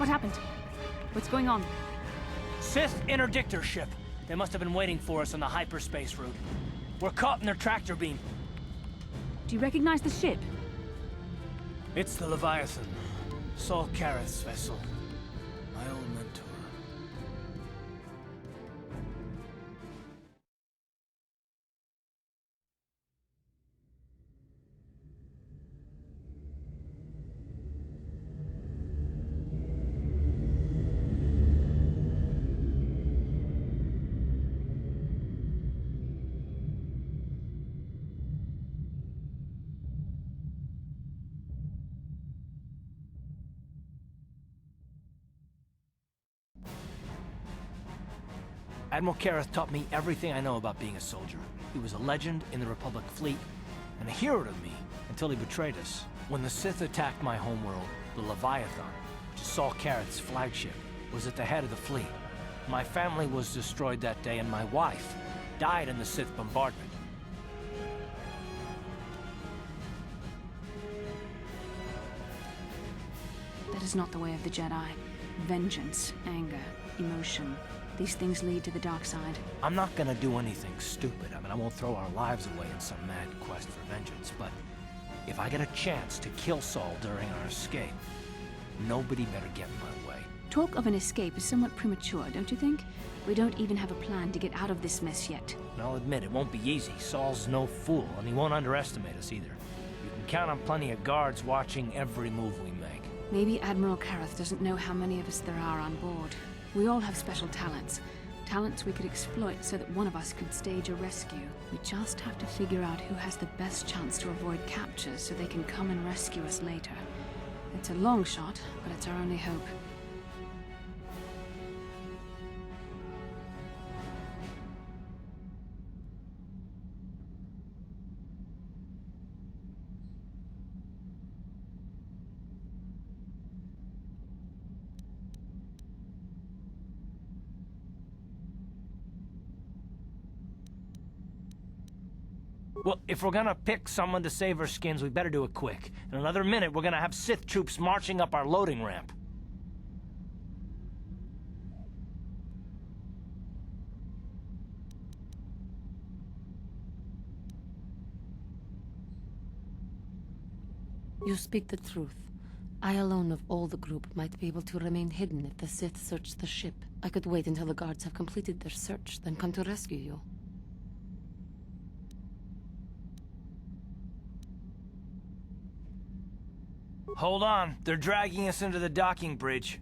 What happened? What's going on? Sith interdictor ship. They must have been waiting for us on the hyperspace route. We're caught in their tractor beam. Do you recognize the ship? It's the Leviathan. Saul Kareth's vessel. My old mentor. Admiral Kareth taught me everything I know about being a soldier. He was a legend in the Republic fleet, and a hero to me until he betrayed us. When the Sith attacked my homeworld, the Leviathan, which is Saul Kareth's flagship, was at the head of the fleet. My family was destroyed that day, and my wife died in the Sith bombardment. That is not the way of the Jedi. Vengeance, anger, emotion. These things lead to the dark side. I'm not gonna do anything stupid. I won't throw our lives away in some mad quest for vengeance, but if I get a chance to kill Saul during our escape, nobody better get in my way. Talk of an escape is somewhat premature, don't you think? We don't even have a plan to get out of this mess yet. And I'll admit, it won't be easy. Saul's no fool, and he won't underestimate us either. You can count on plenty of guards watching every move we make. Maybe Admiral Kareth doesn't know how many of us there are on board. We all have special talents. Talents we could exploit so that one of us could stage a rescue. We just have to figure out who has the best chance to avoid capture so they can come and rescue us later. It's a long shot, but it's our only hope. Well, if we're gonna pick someone to save our skins, we better do it quick. In another minute, we're gonna have Sith troops marching up our loading ramp. You speak the truth. I alone of all the group might be able to remain hidden if the Sith search the ship. I could wait until the guards have completed their search, then come to rescue you. Hold on, they're dragging us into the docking bridge.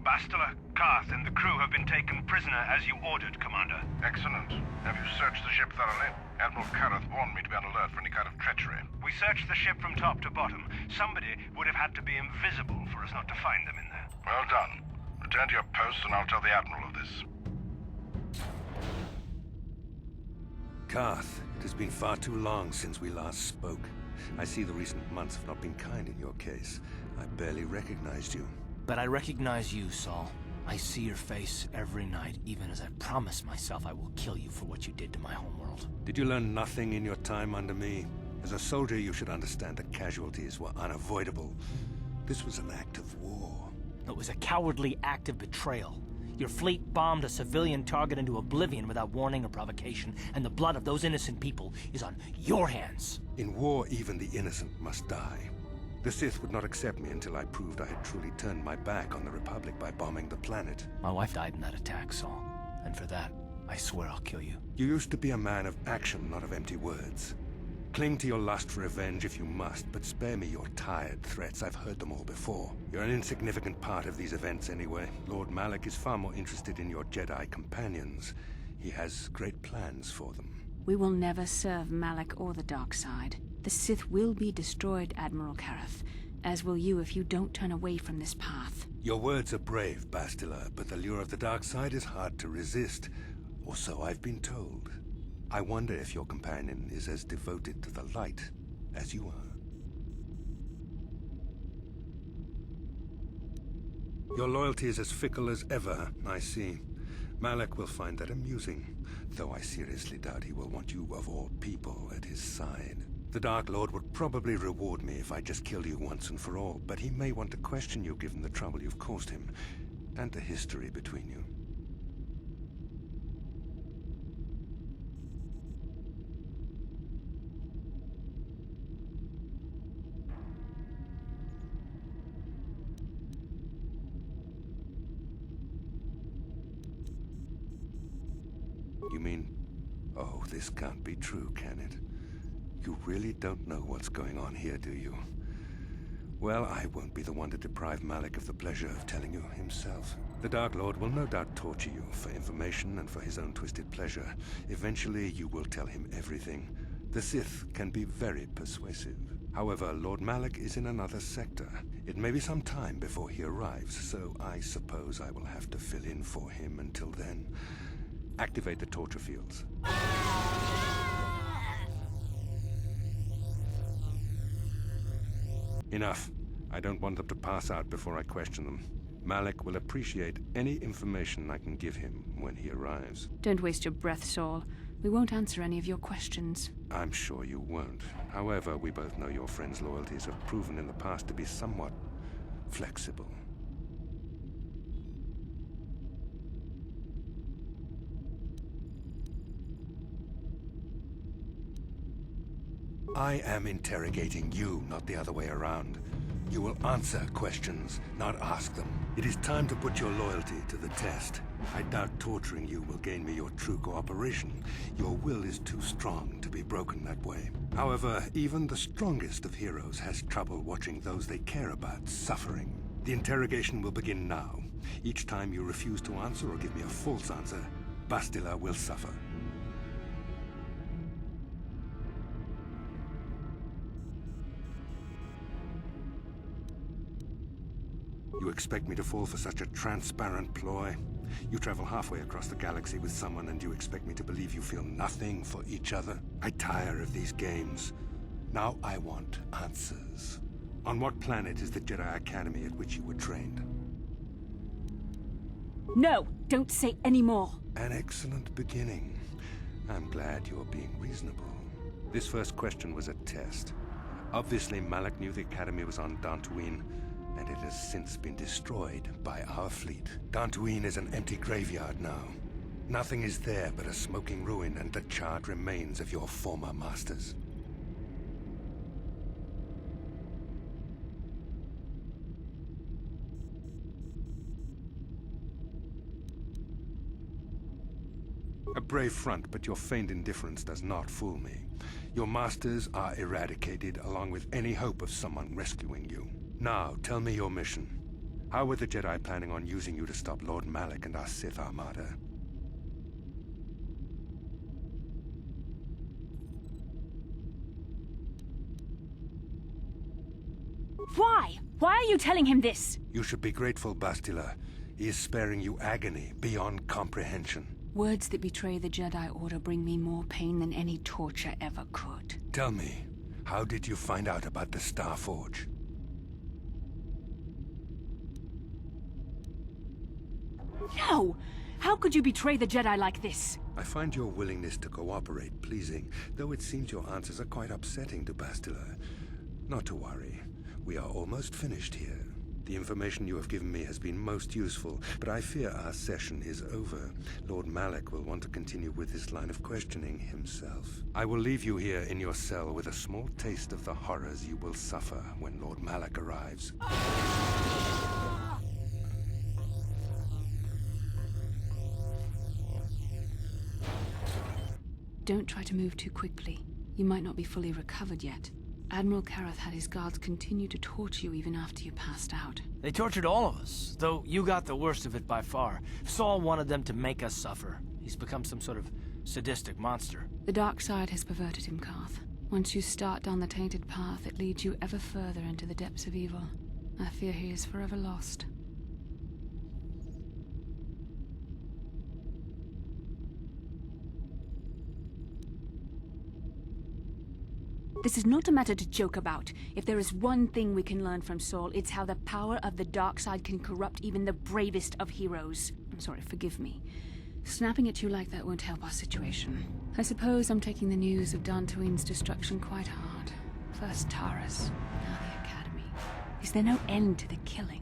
Bastila, Karth, and the crew have been taken prisoner as you ordered, Commander. Excellent. Have you searched the ship thoroughly? Admiral Kareth warned me to be on alert for any kind of treachery. We searched the ship from top to bottom. Somebody would have had to be invisible for us not to find them in there. Well done. Return to your post and I'll tell the Admiral of this. Karth, it has been far too long since we last spoke. I see the recent months have not been kind in your case. I barely recognized you. But I recognize you, Saul. I see your face every night, even as I promise myself I will kill you for what you did to my homeworld. Did you learn nothing in your time under me? As a soldier, you should understand that casualties were unavoidable. This was an act of war. It was a cowardly act of betrayal. Your fleet bombed a civilian target into oblivion without warning or provocation, and the blood of those innocent people is on your hands. In war, even the innocent must die. The Sith would not accept me until I proved I had truly turned my back on the Republic by bombing the planet. My wife died in that attack, Saul. And for that, I swear I'll kill you. You used to be a man of action, not of empty words. Cling to your lust for revenge if you must, but spare me your tired threats. I've heard them all before. You're an insignificant part of these events anyway. Lord Malak is far more interested in your Jedi companions. He has great plans for them. We will never serve Malak or the dark side. The Sith will be destroyed, Admiral Kareth, as will you if you don't turn away from this path. Your words are brave, Bastila, but the lure of the dark side is hard to resist. Or so I've been told. I wonder if your companion is as devoted to the light as you are. Your loyalty is as fickle as ever, I see. Malak will find that amusing, though I seriously doubt he will want you of all people at his side. The Dark Lord would probably reward me if I just killed you once and for all, but he may want to question you given the trouble you've caused him, and the history between you. You mean... Oh, this can't be true, can it? You really don't know what's going on here, do you? Well, I won't be the one to deprive Malak of the pleasure of telling you himself. The Dark Lord will no doubt torture you for information and for his own twisted pleasure. Eventually, you will tell him everything. The Sith can be very persuasive. However, Lord Malak is in another sector. It may be some time before he arrives, so I suppose I will have to fill in for him until then. Activate the torture fields. Enough. I don't want them to pass out before I question them. Malak will appreciate any information I can give him when he arrives. Don't waste your breath, Saul. We won't answer any of your questions. I'm sure you won't. However, we both know your friend's loyalties have proven in the past to be somewhat flexible. I am interrogating you, not the other way around. You will answer questions, not ask them. It is time to put your loyalty to the test. I doubt torturing you will gain me your true cooperation. Your will is too strong to be broken that way. However, even the strongest of heroes has trouble watching those they care about suffering. The interrogation will begin now. Each time you refuse to answer or give me a false answer, Bastila will suffer. You expect me to fall for such a transparent ploy? You travel halfway across the galaxy with someone and you expect me to believe you feel nothing for each other? I tire of these games. Now I want answers. On what planet is the Jedi Academy at which you were trained? No! Don't say any more! An excellent beginning. I'm glad you're being reasonable. This first question was a test. Obviously, Malak knew the Academy was on Dantooine, and it has since been destroyed by our fleet. Dantooine is an empty graveyard now. Nothing is there but a smoking ruin and the charred remains of your former masters. A brave front, but your feigned indifference does not fool me. Your masters are eradicated, along with any hope of someone rescuing you. Now, tell me your mission. How were the Jedi planning on using you to stop Lord Malak and our Sith Armada? Why? Why are you telling him this? You should be grateful, Bastila. He is sparing you agony beyond comprehension. Words that betray the Jedi Order bring me more pain than any torture ever could. Tell me, how did you find out about the Star Forge? No! How could you betray the Jedi like this? I find your willingness to cooperate pleasing, though it seems your answers are quite upsetting to Bastila. Not to worry. We are almost finished here. The information you have given me has been most useful, but I fear our session is over. Lord Malak will want to continue with this line of questioning himself. I will leave you here in your cell with a small taste of the horrors you will suffer when Lord Malak arrives. Don't try to move too quickly. You might not be fully recovered yet. Admiral Kareth had his guards continue to torture you even after you passed out. They tortured all of us, though you got the worst of it by far. Saul wanted them to make us suffer. He's become some sort of sadistic monster. The dark side has perverted him, Karth. Once you start down the tainted path, it leads you ever further into the depths of evil. I fear he is forever lost. This is not a matter to joke about. If there is one thing we can learn from Saul, it's how the power of the dark side can corrupt even the bravest of heroes. I'm sorry, forgive me. Snapping at you like that won't help our situation. I suppose I'm taking the news of Dantooine's destruction quite hard. First Taurus, now the Academy. Is there no end to the killing?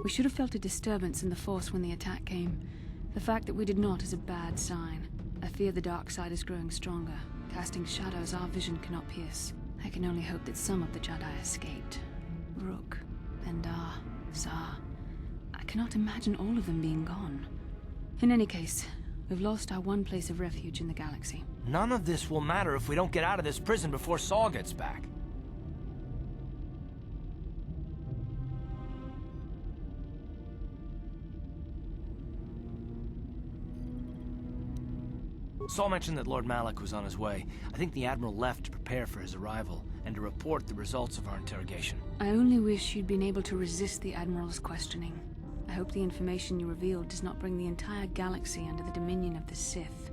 We should have felt a disturbance in the Force when the attack came. The fact that we did not is a bad sign. I fear the dark side is growing stronger, casting shadows our vision cannot pierce. I can only hope that some of the Jedi escaped. Rook, Bendar, Zar. I cannot imagine all of them being gone. In any case, we've lost our one place of refuge in the galaxy. None of this will matter if we don't get out of this prison before Saul gets back. Saul mentioned that Lord Malak was on his way. I think the Admiral left to prepare for his arrival and to report the results of our interrogation. I only wish you'd been able to resist the Admiral's questioning. I hope the information you revealed does not bring the entire galaxy under the dominion of the Sith.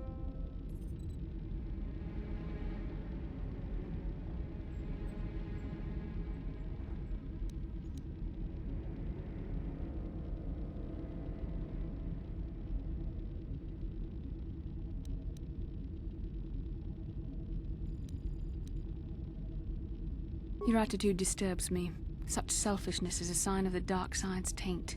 Your attitude disturbs me. Such selfishness is a sign of the dark side's taint,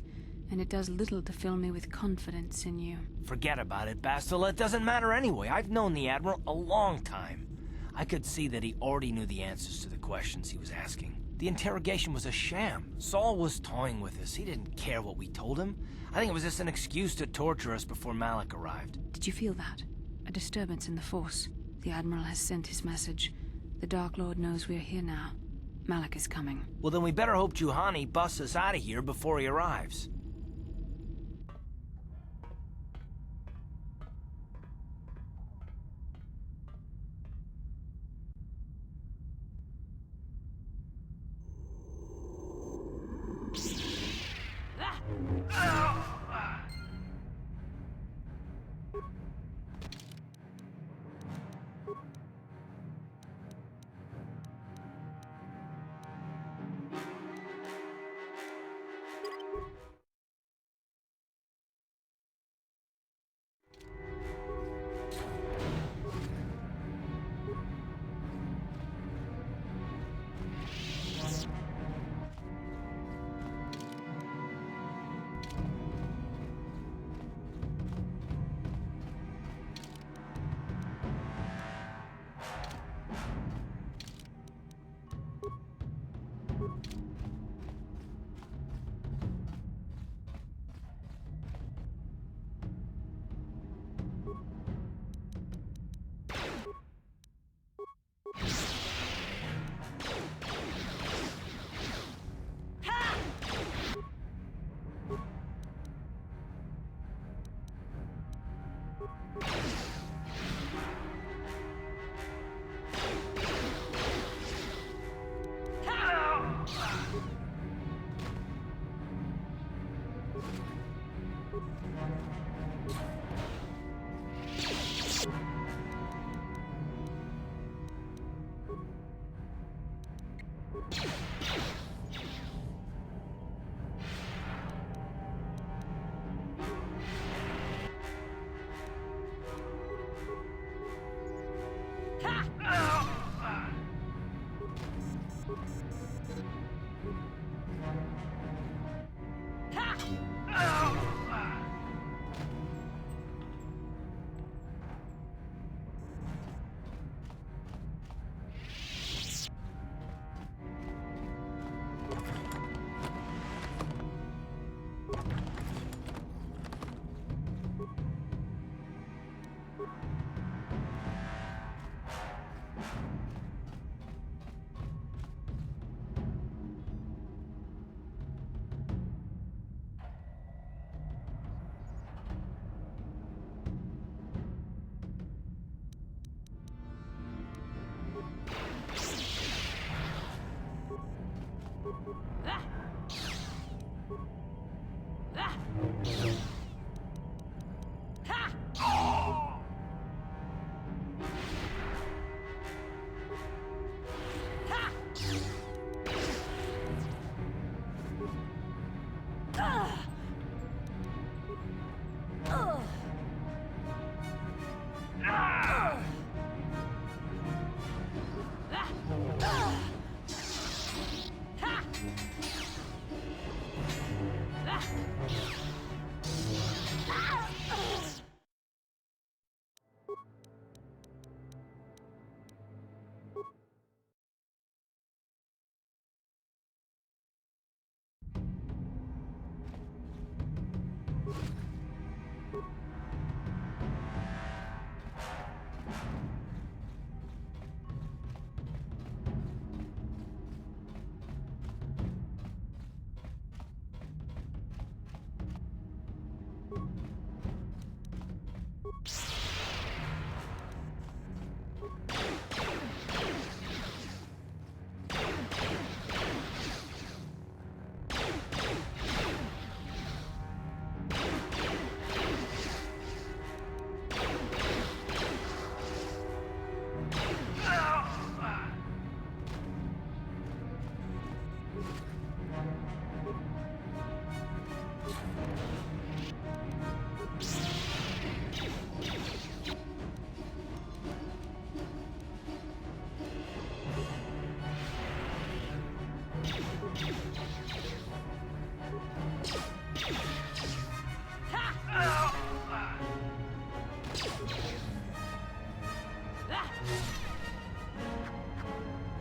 and it does little to fill me with confidence in you. Forget about it, Bastila. It doesn't matter anyway. I've known the Admiral a long time. I could see that he already knew the answers to the questions he was asking. The interrogation was a sham. Saul was toying with us. He didn't care what we told him. I think it was just an excuse to torture us before Malak arrived. Did you feel that? A disturbance in the Force. The Admiral has sent his message. The Dark Lord knows we're here now. Malak is coming. Well, then we better hope Juhani busts us out of here before he arrives.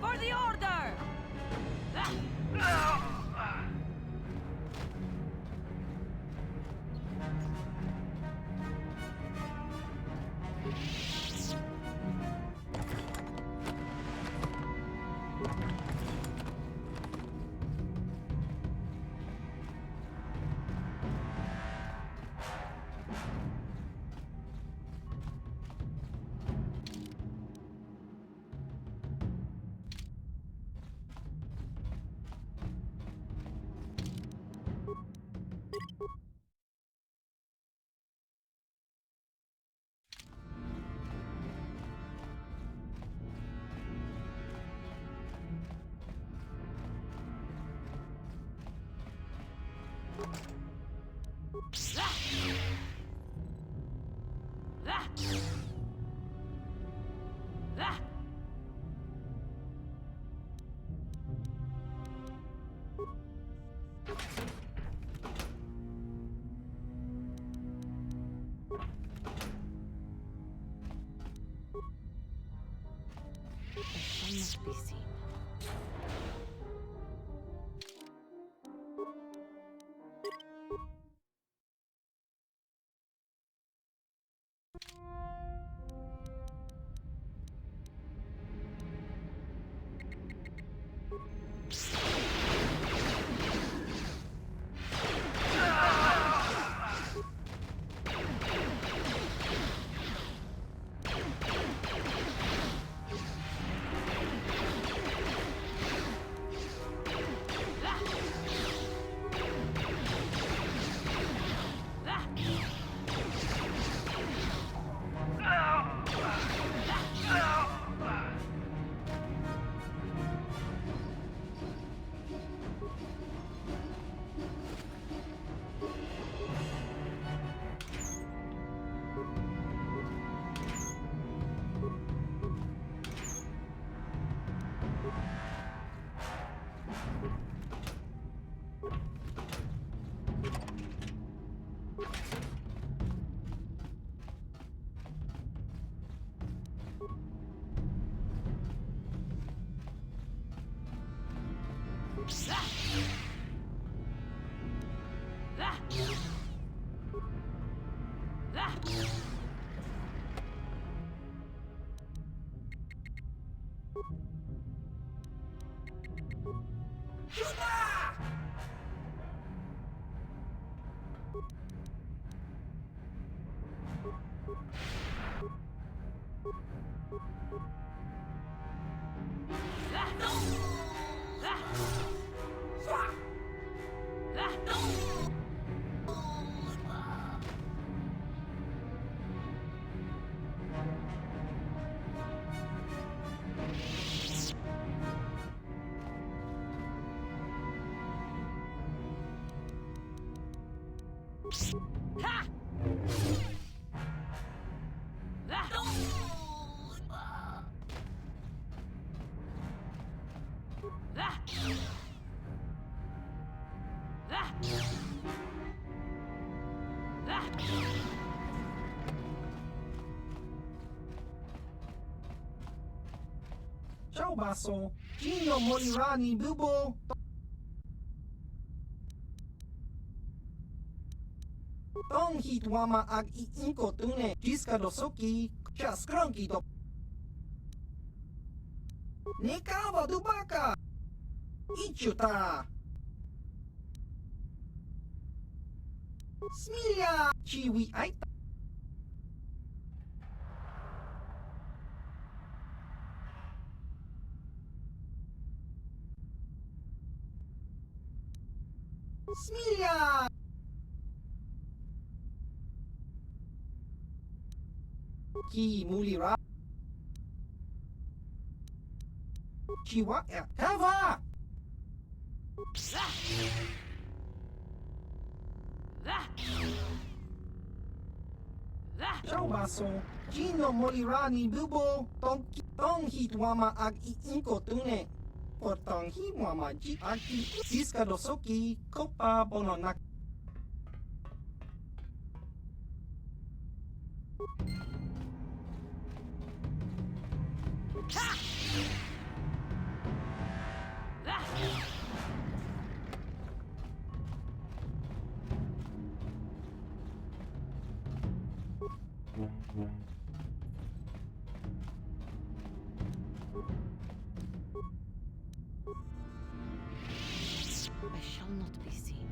For the order! I must be seen. Ciao basso, Gino morirà in bubo. Tong hitwama ag iinko tune jiska dosoki, cha skronki to. Nekawa dubaka! Ichuta! Smilia! Chiwi aita! Smilia! Ki mulira! Chiwa Hava! maso. Gino Molirani Bubo, Tong Hit Wama Ag Inko Tune. Portong Hi Wama Ji Aki, Siska Dosoki, Kopa Bononak. I shall not be seen.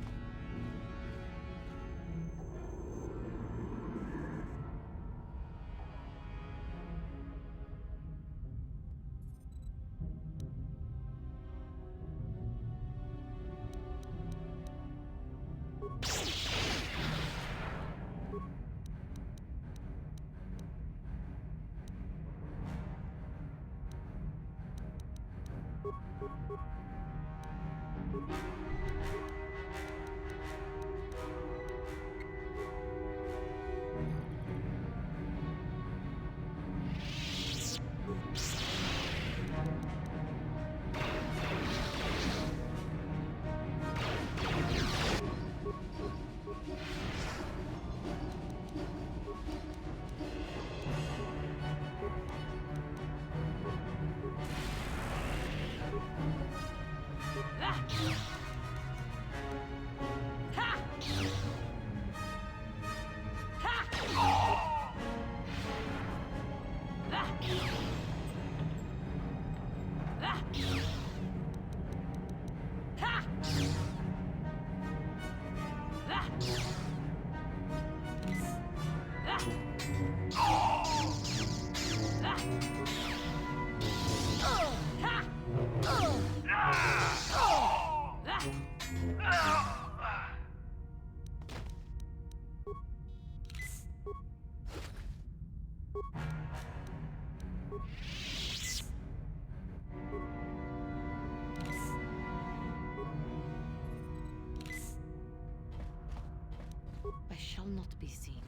I shall not be seen.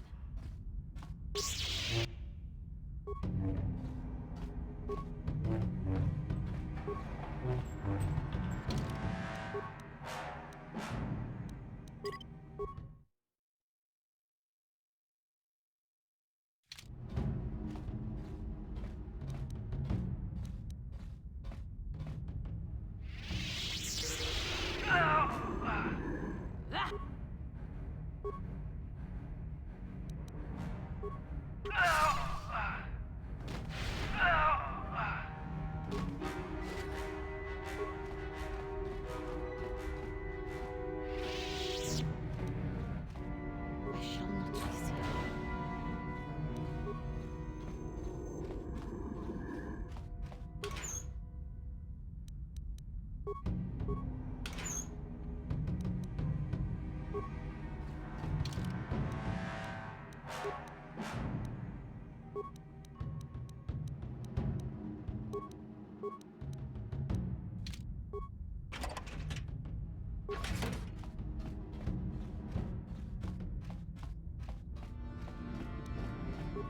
I shall not be seen.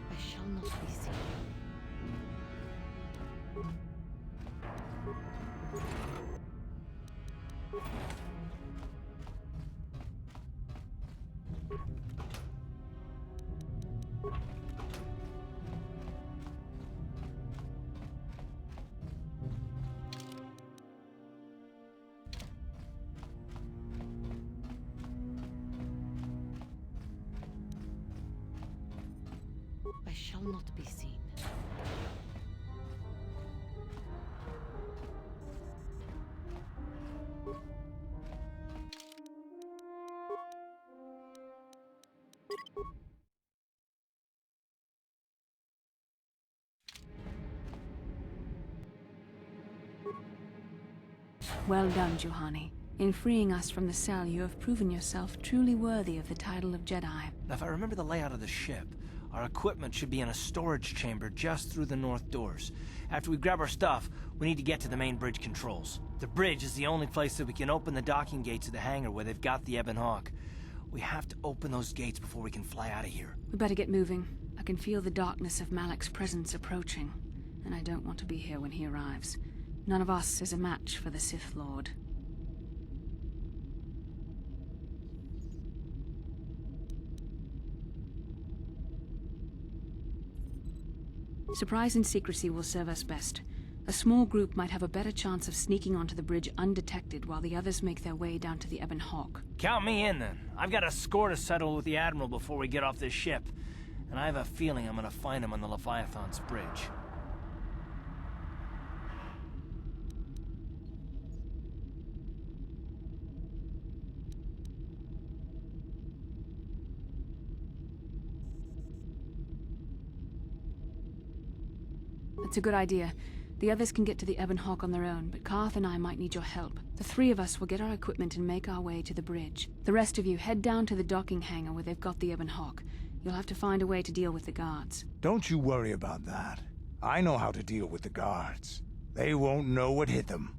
I shall not be seen. I shall not be seen. Well done, Juhani. In freeing us from the cell, you have proven yourself truly worthy of the title of Jedi. Now, if I remember the layout of the ship, our equipment should be in a storage chamber just through the north doors. After we grab our stuff, we need to get to the main bridge controls. The bridge is the only place that we can open the docking gates of the hangar where they've got the Ebon Hawk. We have to open those gates before we can fly out of here. We better get moving. A can feel the darkness of Malek's presence approaching, and I don't want to be here when he arrives. None of us is a match for the Sith Lord. Surprise and secrecy will serve us best. A small group might have a better chance of sneaking onto the bridge undetected while the others make their way down to the Ebon Hawk. Count me in, then. I've got a score to settle with the Admiral before we get off this ship, and I have a feeling I'm gonna find him on the Leviathan's bridge. That's a good idea. The others can get to the Ebon Hawk on their own, but Karth and I might need your help. The three of us will get our equipment and make our way to the bridge. The rest of you head down to the docking hangar where they've got the Ebon Hawk. You'll have to find a way to deal with the guards. Don't you worry about that. I know how to deal with the guards. They won't know what hit them.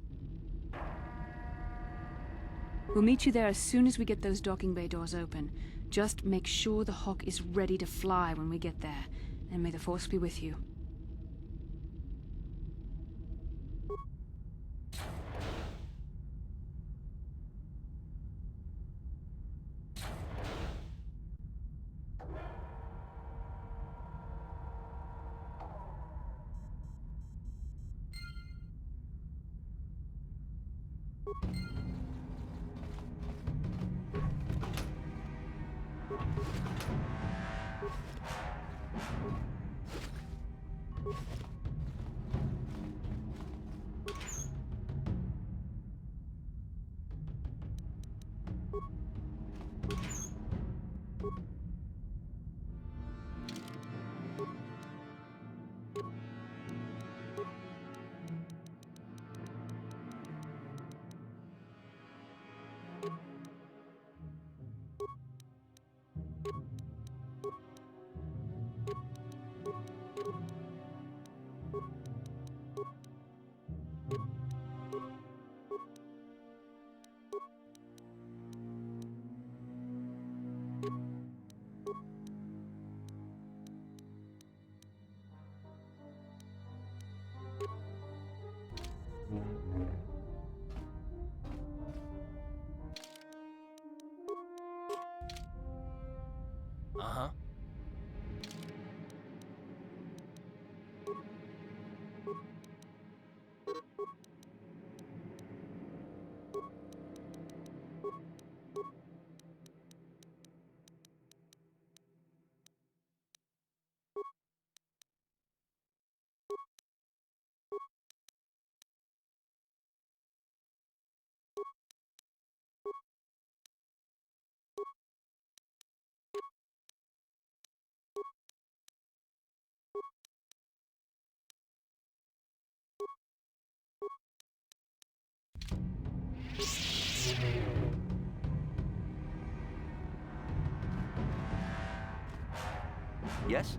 We'll meet you there as soon as we get those docking bay doors open. Just make sure the Hawk is ready to fly when we get there, and may the Force be with you. Uh-huh. Yes?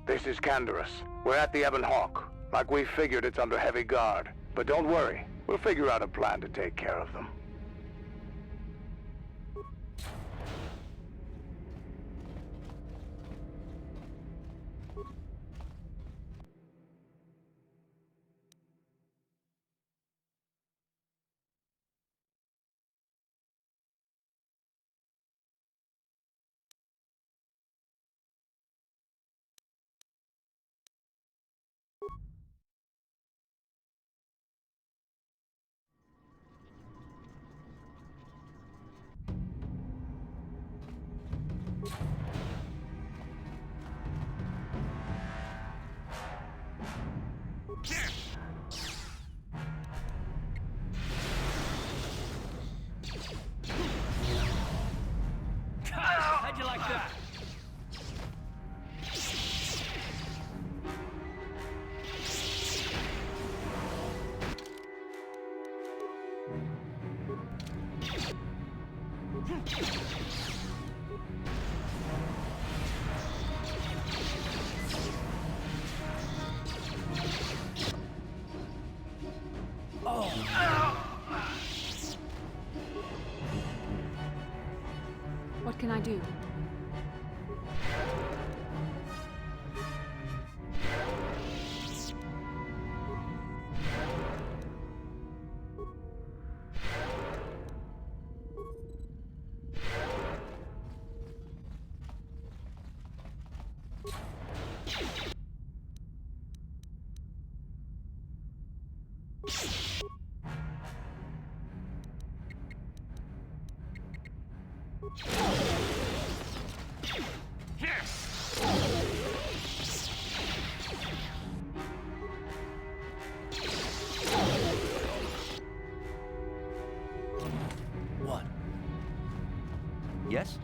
This is Canderous. We're at the Ebon Hawk. Like we figured, it's under heavy guard. But don't worry, we'll figure out a plan to take care of them. What? Yes?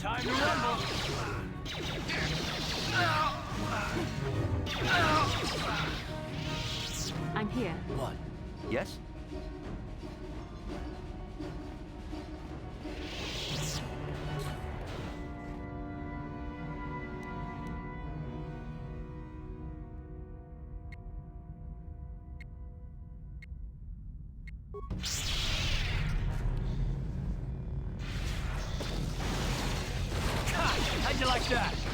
Time to rumble! I'm here. What? Yes? How'd you like that?